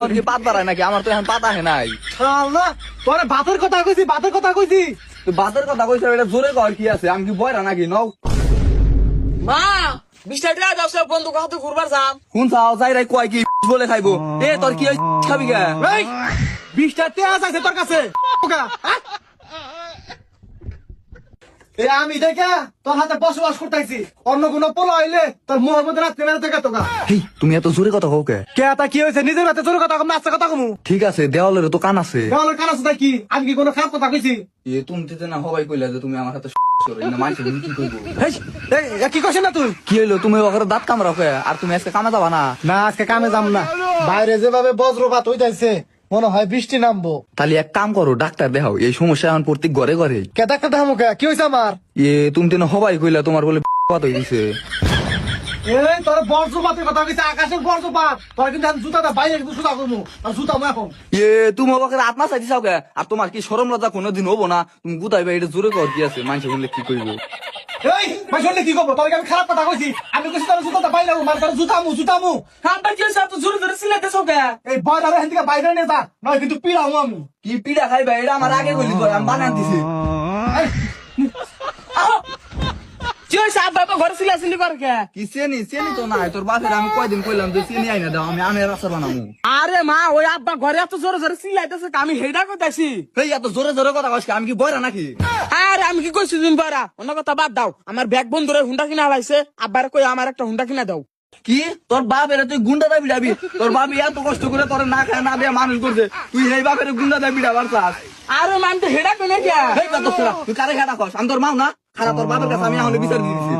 তোর কি পাত বাড়ায় নাকি? আমার তো এখন পাতা হে নাই। শালা তোরে ভাতের কথা কইছি, ভাতের কথা কইছি। তুই বাতের কথা কইছ, এটা জোরে কর কি আছে? আমি কি বয়রা নাকি? নও মা 20 টাকা দাও, সব বন্ধু কত ঘুরবার যাম। কোন চাও যাই রাই কয় কি বলে খাইবো? এ তোর কি ওই খাবি কে? এই 20টা তেজ আছে তোর কাছে ওকা, হ্যাঁ? এ আমি দেখা তোর হাতে বসবাস করতেছি, অন্য কোনো পোলা হইলে তোর মুখের মধ্যে রাখতে মেরে থেকে তোকা। হেই, তুমি এত জোরে কথা কও কে? কে তা কি হয়েছে? নিজের হাতে তোর কথা কম, নাচতে কথা কমু। ঠিক আছে, দেওয়ালের তো কান আছে। দেওয়ালের কান আছে তাই কি? আমি কি কোনো খারাপ কথা কইছি? এ তুমি তো না হবাই কইলা যে তুমি আমার হাতে করে না, মাইছে তুমি কি কইবো? এই, এই কি কইছ না তুই? কি হইলো? তুমি ওখানে দাঁত কামড়াও কে? আর তুমি আজকে কামে যাবা না? না আজকে কামে যাম না, বাইরে যেভাবে বজ্রপাত হইতাছে মনে হয় বৃষ্টি নামবো। তাহলে এক কাম করো, ডাক্তার দেখাও। এই সমস্যা এখন প্রত্যেক ঘরে ঘরে। কে ডাক্তার দেখামু কে? কি হয়েছে আমার? তুমি তো না হবাই কইলা তোমার বলে পাত হয়ে গেছে। এই তোর বজ্রপাতের কথা কইছে, আকাশের বজ্রপাত। তোর কিন্তু আমি জুতাটা বাইরে কিন্তু সুতা করবো, আর জুতা মু এখন। তুমি ওখানে আত্মা চাইতে চাও কে? আর তোমার কি শরম লজ্জা কোনোদিন হবো না? তুমি গুতাইবে, এটা জোরে কর কি আছে? মানুষ বললে কি কইবো? এই ভাই শুনলে কি করবো? তোর আমি খারাপ কথা কইছি? আমি কইছি তোর জুতাটা বাইরে রাখবো, মানে তোর জুতামু। আব্বা কি হইছে? এত জোরে জোরে চিল্লাইতেছ কে? এই বয়রা এখান থেকে বাইরে নিয়ে যা, নয় কিন্তু পিড়াও আমি। কি পিড়া খাইবা? এটা আমার আগে কইলি তো, আমি বানান দিছি। এই, কি হইছে? আব্বা আব্বা ঘরে চিল্লাচিল্লি করে কে? কি চেনি? চেনি তো নাই তোর বাপের। আমি কয়দিন কইলাম যে চেনি আইনা দাও, আমি আমের আচার বানামু। আরে মা, ওই আব্বা ঘরে এত জোরে জোরে চিল্লাইতেছে, আমি হেডা কইতাছি। এই এত জোরে জোরে কথা কইছ, আমি কি বয়রা নাকি? আরে আমি কি কইছি তুমি পারা? অন্য কথা বাদ দাও। আমার ব্যাগ বন্ধুরে হুন্ডা কিনা হালাইছে, আব্বারে কই আমার একটা হুন্ডা কিনা দাও। কি তোর বাপের তুই গুন্ডা দাবি ডাবি? তোর বাপ এত কষ্ট করে তোর না খায় না দিয়ে মানুষ করছে, তুই এই বাপের গুন্ডা দাবি ডাবার চাস? আরে মান তো হেডা কই না কে? এই কত তোরা তুই কারে খাটা কস? আমি তোর মাও না? খারাপ তোর বাপের কাছে আমি এখন বিচার দিয়েছি।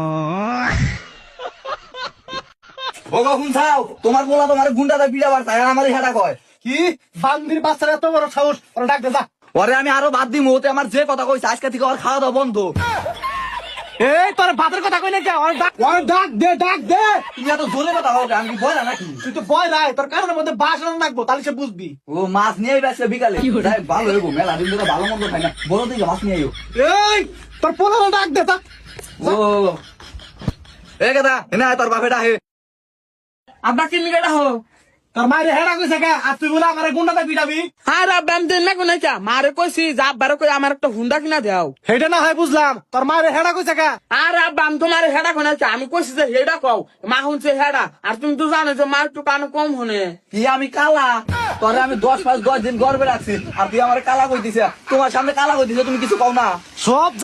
ও কখন চাও তোমার বলা তোমার গুন্ডা দাবি ডাবার চাই, আর আমার হেটা কয়? কি বান্দির বাচ্চারা এত বড় সাহস? ওরা ডাক দে যা। ওরে আমি আরো বাদ দিমু, ওতে আমার যে কথা কইছে আজকে থেকে ওর খাওয়া দাওয়া বন্ধ। এই তোর ভাতের কথা কই না কে? ওর ডাক দে, ডাক দে। তুমি এত জোরে কথা কও, আমি কি বয়রা নাকি? তুই তো ভয় নাই, তোর কানের মধ্যে বাস রাখবো, তাহলে সে বুঝবি। ও মাছ নিয়ে আসছে বিকালে, যাই ভালো হইব, মেলা দিন ধরে ভালো মন্দ খাই না, বড় থেকে মাছ নিয়ে আইও। এই তোর পোলা ডাক দে তা। ও এ কথা এনে তোর বাপে ডাহে। আব্বা কি নিগেটা হো? তোর মায়ের হেডা কইছে কে? আর তুই বলে আমার গুন্ডাটা পিটাবি? আরে আব্বা আমি দেন না কোন কে? মারে কইছি যে আব্বারে কই আমার একটা হুন্ডা কিনা দাও। সেটা না হয় বুঝলাম, তোর মায়ের হেডা কইছে কে? আরে আব্বা আমি তোমার হেডা কোন কে? আমি কইছি যে হেডা কও, মা হুনছে হেডা। আর তুমি তো জানো যে মা একটু কানে কম হনে। কি আমি কালা? তোরে আমি 10 দিন গর্বে রাখছি, আর তুই আমার কালা কই দিছে? তোমার সামনে কালা কই দিছে, তুমি কিছু কও না? সব